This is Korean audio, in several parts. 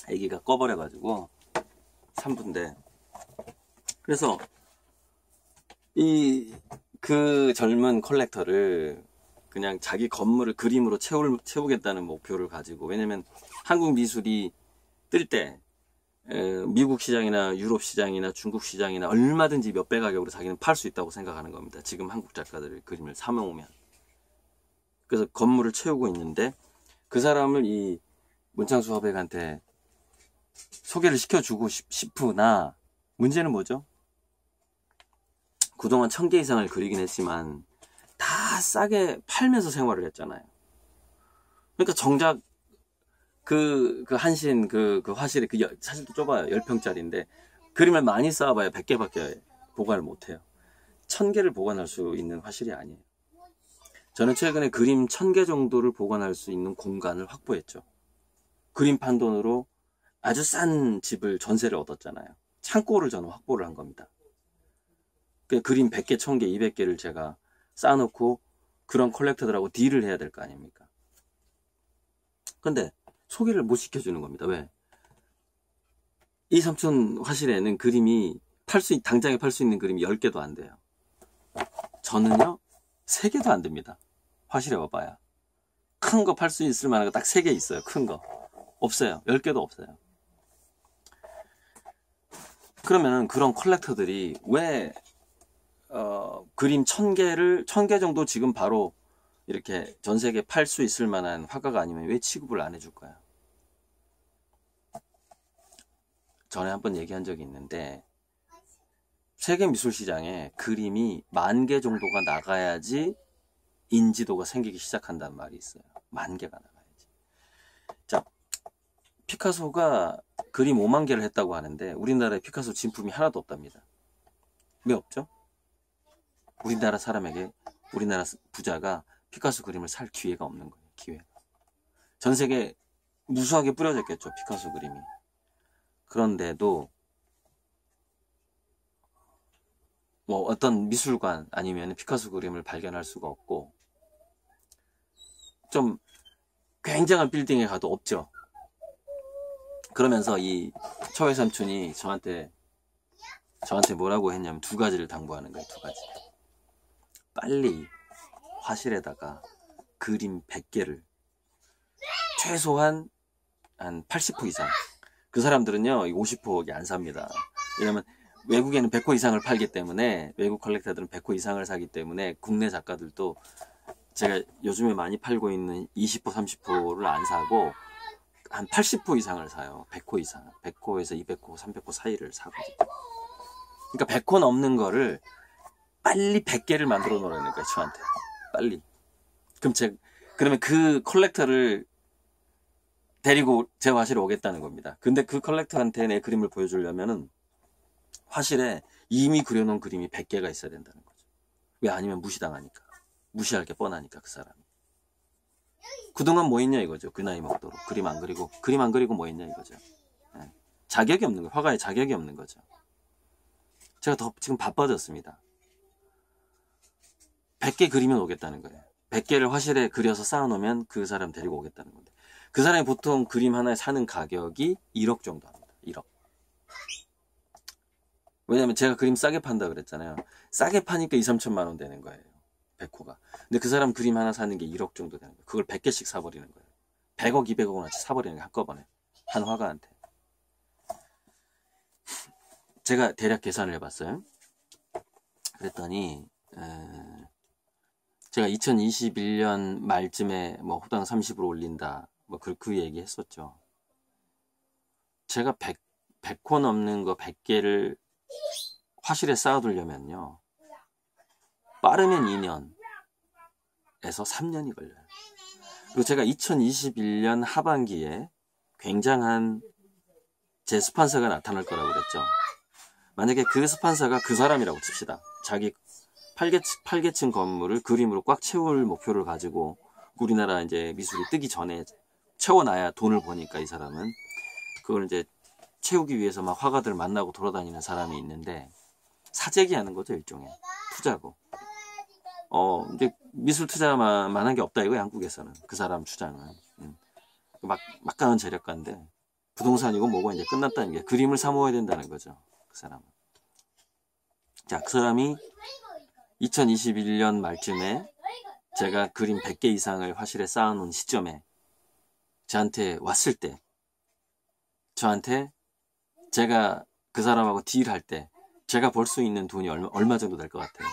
애기가 꺼버려가지고 3부인데, 그래서 그 젊은 컬렉터를 그냥 자기 건물을 그림으로 채우겠다는 목표를 가지고, 왜냐면 한국 미술이 뜰 때 미국 시장이나 유럽 시장이나 중국 시장이나 얼마든지 몇 배 가격으로 자기는 팔 수 있다고 생각하는 겁니다. 지금 한국 작가들 그림을 사모으면. 그래서 건물을 채우고 있는데, 그 사람을 이 문창수 화백한테 소개를 시켜주고 싶으나, 문제는 뭐죠? 그동안 1000개 이상을 그리긴 했지만 다 싸게 팔면서 생활을 했잖아요. 그러니까 정작 그 한신 그 화실이 사실 좁아요. 10평짜리인데 그림을 많이 쌓아봐야 100개밖에 보관을 못해요. 1000개를 보관할 수 있는 화실이 아니에요. 저는 최근에 그림 1000개 정도를 보관할 수 있는 공간을 확보했죠. 그림판 돈으로 아주 싼 집을 전세를 얻었잖아요. 창고를 저는 확보를 한 겁니다. 그림 100개, 1000개, 200개를 제가 쌓아놓고 그런 컬렉터들하고 딜을 해야 될 거 아닙니까? 근데 소개를 못 시켜주는 겁니다. 왜? 이 삼촌 화실에는 그림이 당장에 팔 수 있는 그림이 10개도 안 돼요. 저는요, 3개도 안 됩니다. 화실에 와봐야. 큰 거 팔 수 있을 만한 거 딱 3개 있어요. 큰 거. 없어요. 10개도 없어요. 그러면은 그런 컬렉터들이 왜 그림 1000개 정도 지금 바로 이렇게 전 세계에 팔 수 있을 만한 화가가 아니면 왜 취급을 안 해줄 거야? 전에 한번 얘기한 적이 있는데, 세계 미술 시장에 그림이 10,000개 정도가 나가야지 인지도가 생기기 시작한다는 말이 있어요. 10,000개가 나가야지. 자, 피카소가 그림 50,000개를 했다고 하는데 우리나라에 피카소 진품이 하나도 없답니다. 왜 없죠? 우리나라 사람에게, 우리나라 부자가 피카소 그림을 살 기회가 없는 거예요. 기회가. 전 세계에 무수하게 뿌려져 있겠죠, 피카소 그림이. 그런데도 뭐 어떤 미술관 아니면 피카소 그림을 발견할 수가 없고, 좀 굉장한 빌딩에 가도 없죠. 그러면서 이 초회 삼촌이 저한테 뭐라고 했냐면 2가지를 당부하는 거예요. 2가지. 빨리 화실에다가 그림 100개를 최소한 한 80호 이상. 그 사람들은요 50호밖에 안 삽니다. 왜냐면 외국에는 100호 이상을 팔기 때문에, 외국 컬렉터들은 100호 이상을 사기 때문에 국내 작가들도 제가 요즘에 많이 팔고 있는 20호, 30호를 안 사고 한 80호 이상을 사요. 100호 이상. 100호에서 200호, 300호 사이를 사거든요. 그러니까 100호 넘는 거를 빨리 100개를 만들어 놓으라는 거예요, 저한테. 빨리. 그러면 그 컬렉터를 데리고 제 화실에 오겠다는 겁니다. 근데 그 컬렉터한테 내 그림을 보여주려면은 화실에 이미 그려놓은 그림이 100개가 있어야 된다는 거죠. 왜? 아니면 무시당하니까. 무시할 게 뻔하니까, 그 사람이. 그동안 뭐 했냐 이거죠. 그 나이 먹도록. 그림 안 그리고 뭐 했냐 이거죠. 네. 자격이 없는 거예요. 화가의 자격이 없는 거죠. 제가 지금 바빠졌습니다. 100개 그리면 오겠다는 거예요. 100개를 화실에 그려서 쌓아놓으면 그 사람 데리고 오겠다는 건데, 그 사람이 보통 그림 하나에 사는 가격이 1억 정도 합니다. 1억. 왜냐면 제가 그림 싸게 판다 그랬잖아요. 싸게 파니까 2, 3천만 원 되는 거예요. 100호가. 근데 그 사람 그림 하나 사는 게 1억 정도 되는 거예요. 그걸 100개씩 사버리는 거예요. 100억, 200억원어치 사버리는 게 한꺼번에. 한 화가한테. 제가 대략 계산을 해봤어요. 그랬더니 제가 2021년 말쯤에 뭐 호당 30으로 올린다, 뭐 그 얘기 했었죠. 제가 100호 넘는 거 100개를 화실에 쌓아두려면요, 빠르면 2년에서 3년이 걸려요. 그리고 제가 2021년 하반기에 굉장한 제 스폰서가 나타날 거라고 그랬죠. 만약에 그 스폰서가 그 사람이라고 칩시다. 자기 8계층 건물을 그림으로 꽉 채울 목표를 가지고 우리나라 이제 미술이 뜨기 전에 채워놔야 돈을 버니까, 이 사람은 그걸 이제 채우기 위해서 막 화가들 만나고 돌아다니는 사람이 있는데, 사재기 하는 거죠. 일종의 투자고. 이제 미술 투자만 한 게 없다 이거야, 한국에서는. 그 사람 주장은. 막강한 재력가인데, 부동산이고 뭐고 이제 끝났다는 게 그림을 사 모아야 된다는 거죠. 그 사람은. 자, 그 사람이 2021년 말쯤에 제가 그림 100개 이상을 화실에 쌓아놓은 시점에 저한테 왔을 때, 저한테 제가 그 사람하고 딜할 때 제가 벌 수 있는 돈이 얼마 정도 될 것 같아요?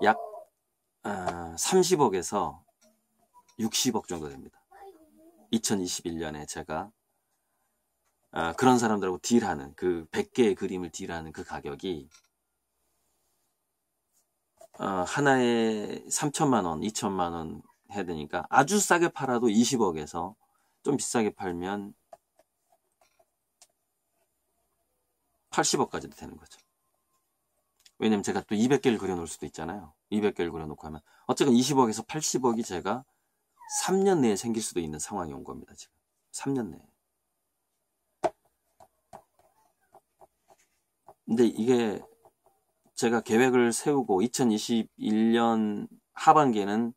약 30억에서 60억 정도 됩니다. 2021년에 제가 그런 사람들하고 딜하는, 그 100개의 그림을 딜하는 그 가격이 하나에 3천만 원, 2천만 원 해야 되니까 아주 싸게 팔아도 20억에서 좀 비싸게 팔면 80억까지도 되는 거죠. 왜냐면 제가 또 200개를 그려놓을 수도 있잖아요. 200개를 그려놓고 하면 어쨌든 20억에서 80억이 제가 3년 내에 생길 수도 있는 상황이 온 겁니다. 지금 3년 내에. 근데 이게 제가 계획을 세우고 2021년 하반기에는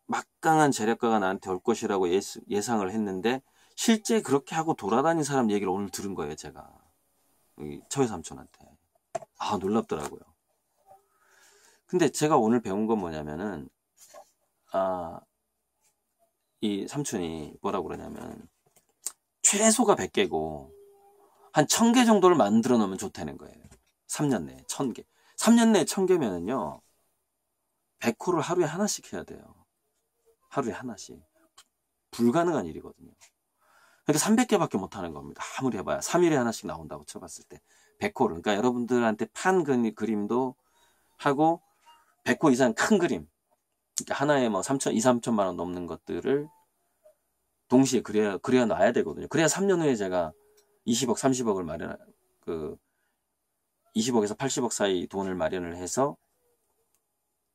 막강한 재력가가 나한테 올 것이라고 예상을 했는데 실제 그렇게 하고 돌아다닌 사람 얘기를 오늘 들은 거예요. 제가 처회 삼촌한테. 놀랍더라고요. 근데 제가 오늘 배운 건 뭐냐면은 이 삼촌이 뭐라고 그러냐면 최소가 100개고 한 1000개 정도를 만들어 놓으면 좋다는 거예요. 3년 내에 1000개. 3년 내에 1000개면은요 100호를 하루에 하나씩 해야 돼요. 하루에 하나씩. 불가능한 일이거든요. 그러니까 300개밖에 못 하는 겁니다. 아무리 해봐야 3일에 하나씩 나온다고 쳐봤을 때 100호를. 그러니까 여러분들한테 판 그림도 하고 100호 이상 큰 그림, 그러니까 하나에 뭐 3천만 원 넘는 것들을 동시에 그려 놔야 되거든요. 그래야 3년 후에 제가 20억, 30억을 20억에서 80억 사이 돈을 마련을 해서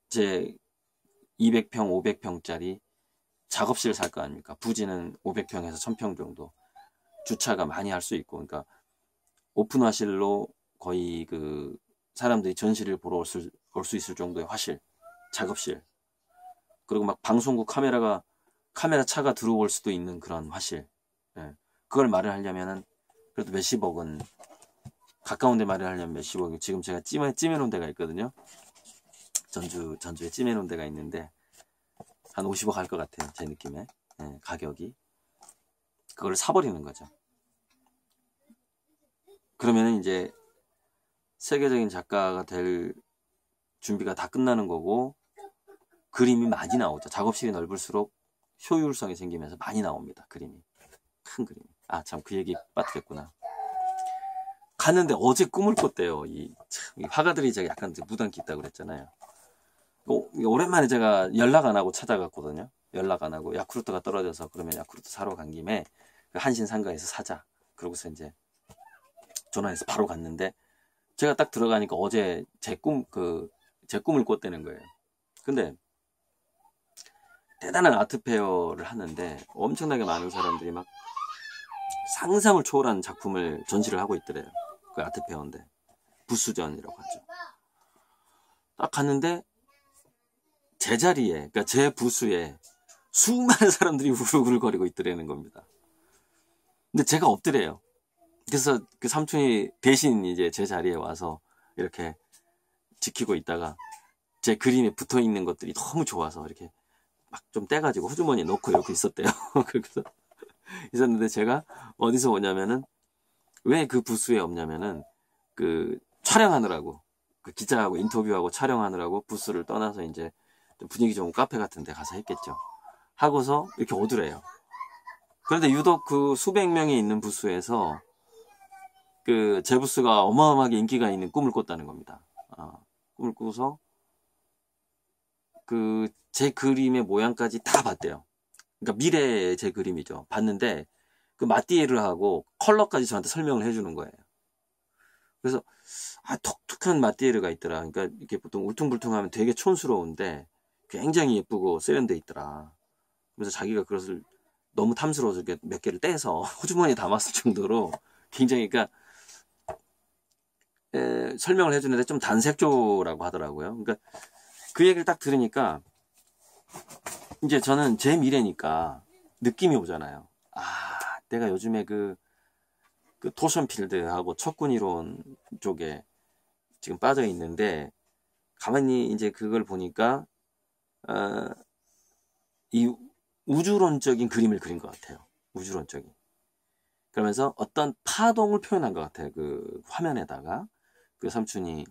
제 200평, 500평짜리 작업실을 살 거 아닙니까? 부지는 500평에서 1000평 정도. 주차가 많이 할 수 있고, 그러니까 오픈화실로 거의 그 사람들이 전시를 보러 올 수 있을 정도의 화실, 작업실. 그리고 막 방송국 카메라 차가 들어올 수도 있는 그런 화실. 예. 그걸 마련하려면은 그래도 몇십억은, 가까운 데 마련하려면 몇십억이, 지금 제가 찜해놓은 데가 있거든요. 전주에 찜해놓은 데가 있는데 한 50억 할 것 같아요. 제 느낌에. 예, 가격이. 그걸 사버리는 거죠. 그러면은 이제 세계적인 작가가 될 준비가 다 끝나는 거고, 그림이 많이 나오죠. 작업실이 넓을수록 효율성이 생기면서 많이 나옵니다. 그림이. 큰 그림이. 참, 그 얘기 빠뜨렸구나. 갔는데 어제 꿈을 꿨대요. 이 화가들이 제가 약간 무단기 있다고 그랬잖아요. 오랜만에 제가 연락 안 하고 찾아갔거든요. 연락 안 하고 야쿠르트가 떨어져서 그러면 야쿠르트 사러 간 김에 그 한신 상가에서 사자. 그러고서 이제 전화해서 바로 갔는데 제가 딱 들어가니까 어제 제 꿈을 꿨다는 거예요. 근데 대단한 아트페어를 하는데 엄청나게 많은 사람들이 막 상상을 초월한 작품을 전시를 하고 있더래요. 그 아트페어인데 부수전이라고 하죠. 딱 갔는데 제 자리에, 그러니까 제 부수에 수많은 사람들이 우르르거리고 있더라는 겁니다. 근데 제가 없더래요. 그래서 그 삼촌이 대신 이제 제 자리에 와서 이렇게 지키고 있다가 제 그림에 붙어 있는 것들이 너무 좋아서 이렇게 막 좀 떼가지고 호주머니에 넣고 이렇게 있었대요. 그래서 있었는데 제가 어디서 오냐면은, 왜 그 부스에 없냐면은 그 촬영하느라고, 그 기자하고 인터뷰하고 촬영하느라고 부스를 떠나서 이제 분위기 좋은 카페 같은 데 가서 했겠죠. 하고서 이렇게 오더래요. 그런데 유독 그 수백 명이 있는 부스에서 그 제 부스가 어마어마하게 인기가 있는 꿈을 꿨다는 겁니다. 꿈을 꾸서 그 제 그림의 모양까지 다 봤대요. 그러니까 미래의 제 그림이죠. 봤는데 그 마띠에를 하고 컬러까지 저한테 설명을 해주는 거예요. 그래서 톡톡한 마띠에르가 있더라. 그러니까 이렇게 보통 울퉁불퉁하면 되게 촌스러운데 굉장히 예쁘고 세련돼 있더라. 그래서 자기가 그것을 너무 탐스러워서 이렇게 몇 개를 떼서 호주머니에 담았을 정도로 굉장히, 그러니까 설명을 해주는데 좀 단색조라고 하더라고요. 그러니까 그 얘기를 딱 들으니까 이제 저는 제 미래니까 느낌이 오잖아요. 내가 요즘에 그 토션필드하고 척군 이론 쪽에 지금 빠져 있는데, 가만히 이제 그걸 보니까 이 우주론적인 그림을 그린 것 같아요. 우주론적인. 그러면서 어떤 파동을 표현한 것 같아요. 그 화면에다가 그 삼촌이,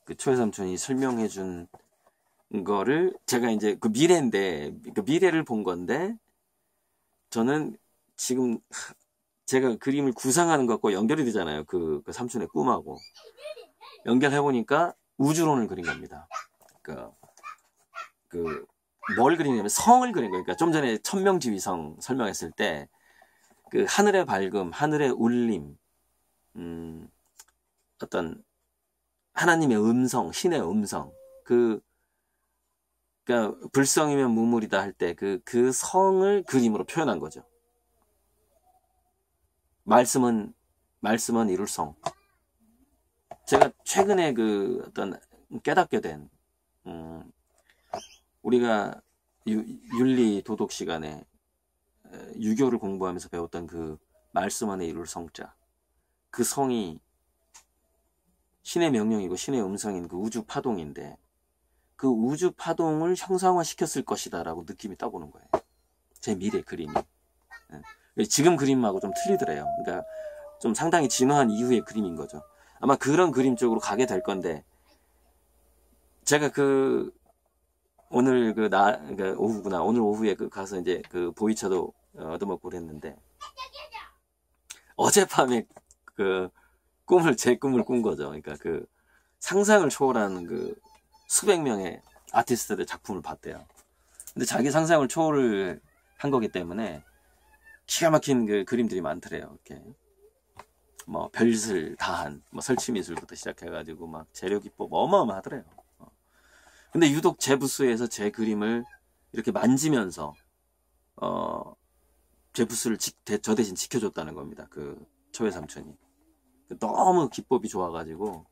그 초회 삼촌이 설명해 준 거를 제가 이제 그 미래인데, 그 미래를 본 건데, 저는 지금 제가 그림을 구상하는 것과 연결이 되잖아요. 그 삼촌의 꿈하고 연결해 보니까 우주론을 그린 겁니다. 뭘 그리냐면 성을 그린 거예요. 그러니까 좀 전에 천명지위성 설명했을 때 그 하늘의 밝음, 하늘의 울림, 어떤 하나님의 음성, 신의 음성, 그러니까 불성이면 무물이다 할 때 그 성을 그림으로 표현한 거죠. 말씀은 이룰 성. 제가 최근에 그 어떤 깨닫게 된, 우리가 윤리 도덕 시간에 유교를 공부하면서 배웠던 그 말씀 안에 이룰 성자, 그 성이 신의 명령이고 신의 음성인 그 우주 파동인데, 그 우주 파동을 형상화 시켰을 것이다 라고 느낌이 딱 오는 거예요. 제 미래 그림이. 지금 그림하고 좀 틀리더래요. 그러니까 좀 상당히 진화한 이후의 그림인 거죠. 아마 그런 그림 쪽으로 가게 될 건데, 제가 오늘 오후구나. 오늘 오후에 가서 이제 그 보이차도 얻어먹고 그랬는데, 어젯밤에 제 꿈을 꾼 거죠. 그러니까 그 상상을 초월하는 그 수백 명의 아티스트들의 작품을 봤대요. 근데 자기 상상을 초월을 한 거기 때문에 기가 막힌 그 그림들이 많더래요. 이렇게 뭐 별을 다한 뭐 설치미술부터 시작해가지고 막 재료기법 어마어마하더래요. 근데 유독 제 부스에서 제 그림을 이렇게 만지면서 제 부스를 저 대신 지켜줬다는 겁니다. 그 초회 삼촌이. 너무 기법이 좋아가지고,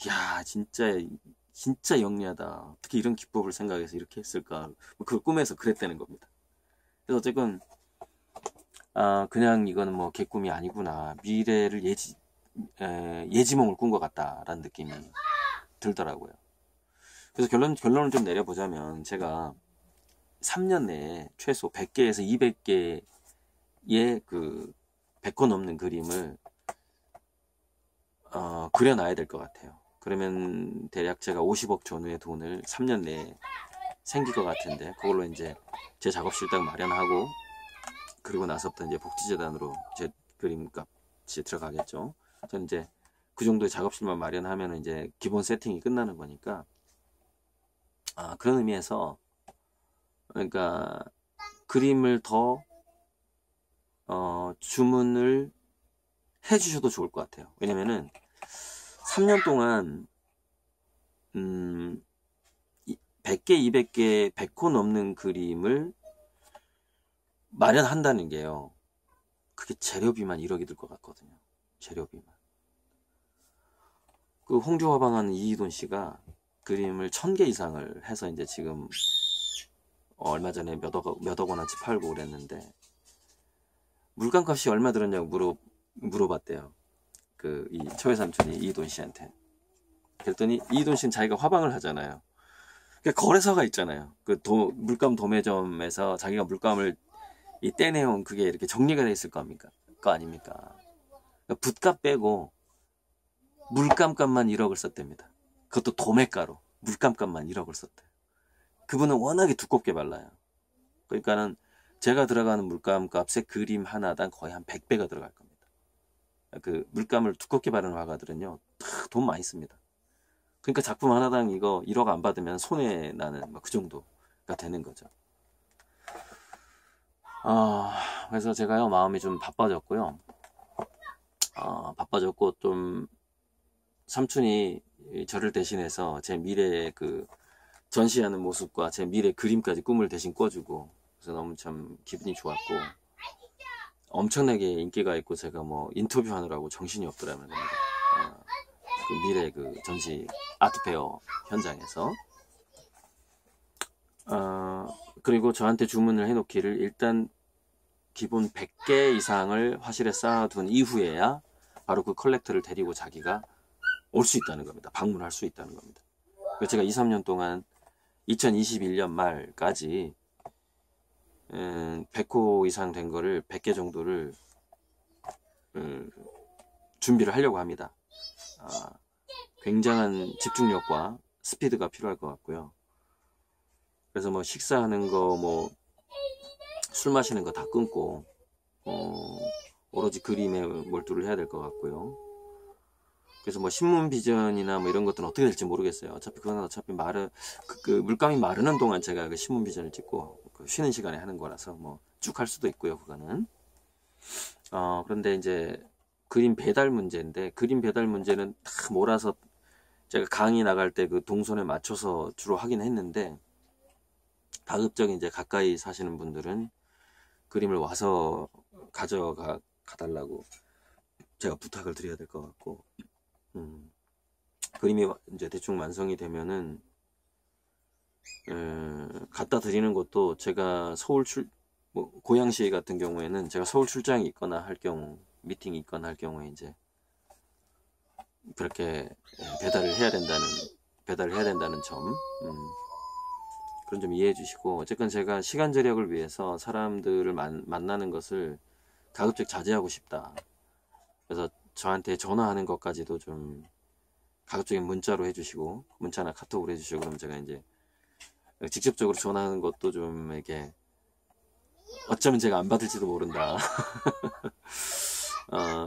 야 진짜 영리하다. 어떻게 이런 기법을 생각해서 이렇게 했을까. 그 꿈에서 그랬다는 겁니다. 그래서 어쨌건 그냥 이거는 뭐 개꿈이 아니구나. 미래를 예지몽을 꾼 것 같다라는 느낌이 들더라고요. 그래서 결론을 좀 내려보자면, 제가 3년 내에 최소 100개에서 200개의 그 100권 넘는 그림을 그려놔야 될 것 같아요. 그러면 대략 제가 50억 전후의 돈을 3년 내에 생길 것 같은데, 그걸로 이제 제 작업실 딱 마련하고, 그리고 나서부터 이제 복지재단으로 제 그림값이 들어가겠죠. 저는 이제 그 정도의 작업실만 마련하면 이제 기본 세팅이 끝나는 거니까, 그런 의미에서, 그러니까 그림을 더 주문을 해주셔도 좋을 것 같아요. 왜냐면은 3년 동안 100개, 200개, 100호 넘는 그림을 마련한다는 게요, 그게 재료비만 1억이 들 것 같거든요. 재료비만. 그 홍조화방하는 이희돈 씨가 그림을 1000개 이상을 해서 이제 지금 얼마 전에 몇 억 원어치 팔고 그랬는데, 물감값이 얼마 들었냐고 물어봤대요. 이 초회 삼촌이 이희돈 씨한테. 그랬더니 이희돈 씨는 자기가 화방을 하잖아요. 그러니까 거래사가 있잖아요. 물감 도매점에서 자기가 물감을 떼내온 그게 이렇게 정리가 돼 있을 거 아닙니까? 그러니까 붓값 빼고 물감값만 1억을 썼답니다. 그것도 도매가로 물감값만 1억을 썼대요. 그분은 워낙에 두껍게 발라요. 그러니까는 제가 들어가는 물감값에 그림 하나당 거의 한 100배가 들어갈 겁니다. 그 물감을 두껍게 바르는 화가들은요, 돈 많이 씁니다. 그러니까 작품 하나당 이거 1억 안 받으면 손해 나는 그 정도가 되는 거죠. 그래서 제가요, 마음이 좀 바빠졌고요. 바빠졌고, 좀 삼촌이 저를 대신해서 제 미래의 그 전시하는 모습과 제 미래 그림까지 꿈을 대신 꿔주고, 그래서 너무 참 기분이 좋았고, 엄청나게 인기가 있고, 제가 뭐 인터뷰하느라고 정신이 없더라면 됩니다. 그 미래 그 전시 아트페어 현장에서. 그리고 저한테 주문을 해놓기를, 일단 기본 100개 이상을 화실에 쌓아둔 이후에야 바로 그 컬렉터를 데리고 자기가 올 수 있다는 겁니다. 방문할 수 있다는 겁니다. 그래서 제가 2, 3년 동안 2021년 말까지 100호 이상 된 거를 100개 정도를 준비를 하려고 합니다. 굉장한 집중력과 스피드가 필요할 것 같고요. 그래서 뭐 식사하는 거, 뭐 술 마시는 거 다 끊고 오로지 그림에 몰두를 해야 될 것 같고요. 그래서 뭐 신문 비전이나 뭐 이런 것들은 어떻게 될지 모르겠어요. 어차피 그건 어차피 물감이 마르는 동안 제가 그 신문 비전을 찍고 그 쉬는 시간에 하는 거라서 뭐 쭉 할 수도 있고요. 그거는. 그런데 이제 그림 배달 문제인데, 그림 배달 문제는 다 몰아서 제가 강의 나갈 때 그 동선에 맞춰서 주로 하긴 했는데, 가급적 이제 가까이 사시는 분들은 그림을 와서 가져가 달라고 제가 부탁을 드려야 될 것 같고, 그림이 이제 대충 완성이 되면은 갖다 드리는 것도 제가 뭐 고양시 같은 경우에는 제가 서울 출장이 있거나 할 경우, 미팅이 있거나 할 경우에 이제 그렇게 배달을 해야 된다는 점, 그런 점 이해해 주시고, 어쨌건 제가 시간 절약을 위해서 사람들을 만나는 것을 가급적 자제하고 싶다. 그래서 저한테 전화하는 것까지도 좀 가급적인 문자로 해주시고, 문자나 카톡으로 해주시고, 그럼 제가 이제 직접적으로 전화하는 것도 좀 이렇게 어쩌면 제가 안 받을지도 모른다.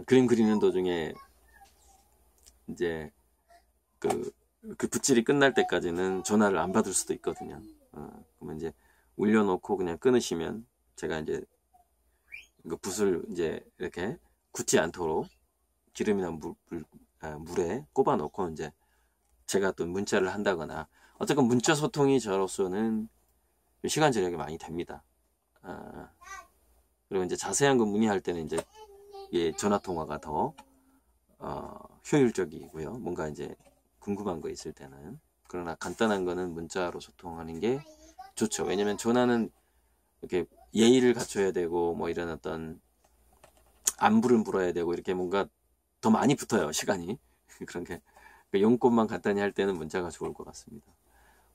그림 그리는 도중에 이제 그 붓질이 끝날 때까지는 전화를 안 받을 수도 있거든요. 그러면 이제 올려놓고 그냥 끊으시면 제가 이제 그 붓을 이제 이렇게 굳지 않도록 기름이나 물에 꼽아 놓고 이제 제가 또 문자를 한다거나, 어쨌건 문자 소통이 저로서는 시간 절약이 많이 됩니다. 그리고 이제 자세한 거 문의할 때는 이제 전화 통화가 더 효율적이고요. 뭔가 이제 궁금한 거 있을 때는. 그러나 간단한 거는 문자로 소통하는 게 좋죠. 왜냐면 전화는 이렇게 예의를 갖춰야 되고, 뭐 이런 어떤 안부를 물어야 되고, 이렇게 뭔가 더 많이 붙어요, 시간이. 그런 게. 용건만 간단히 할 때는 문자가 좋을 것 같습니다.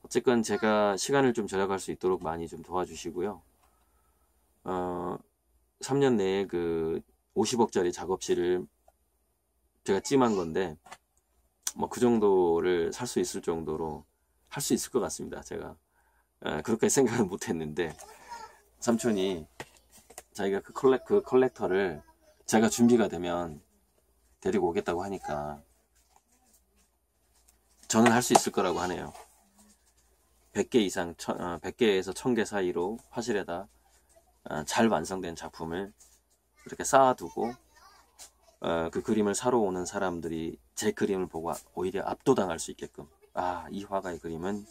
어쨌건 제가 시간을 좀 절약할 수 있도록 많이 좀 도와주시고요. 3년 내에 그 50억짜리 작업실을 제가 찜한 건데, 뭐 그 정도를 살 수 있을 정도로 할 수 있을 것 같습니다. 제가 그렇게 생각은 못 했는데, 삼촌이 자기가 그 컬렉터를 제가 준비가 되면 데리고 오겠다고 하니까 저는 할 수 있을 거라고 하네요. 100개 이상, 100개에서 1000개 사이로 화실에다 잘 완성된 작품을 이렇게 쌓아두고, 그 그림을 사러 오는 사람들이 제 그림을 보고 오히려 압도당할 수 있게끔, 이 화가의 그림은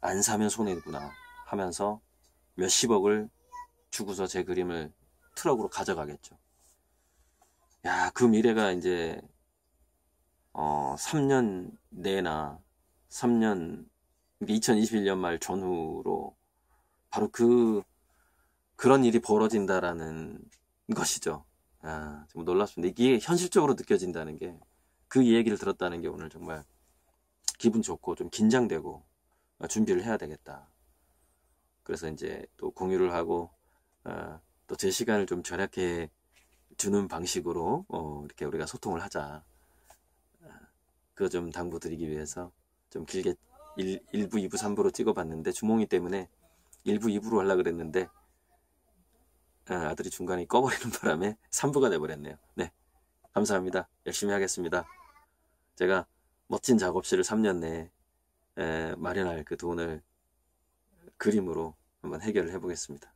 안 사면 손해구나 하면서 몇십억을 주고서 제 그림을 트럭으로 가져가겠죠. 그 미래가 이제 3년 내나 3년, 2021년 말 전후로 바로 그런 일이 벌어진다라는 것이죠. 좀 놀랍습니다. 이게 현실적으로 느껴진다는 게, 그 얘기를 들었다는 게 오늘 정말 기분 좋고 좀 긴장되고 준비를 해야 되겠다. 그래서 이제 또 공유를 하고, 또 제 시간을 좀 절약해 주는 방식으로 이렇게 우리가 소통을 하자. 그거 좀 당부드리기 위해서 좀 길게 1부, 2부, 3부로 찍어봤는데, 주몽이 때문에 1부, 2부로 하려고 그랬는데 아들이 중간에 꺼버리는 바람에 3부가 돼버렸네요. 네, 감사합니다. 열심히 하겠습니다. 제가 멋진 작업실을 3년 내에 마련할 그 돈을 그림으로 한번 해결을 해보겠습니다.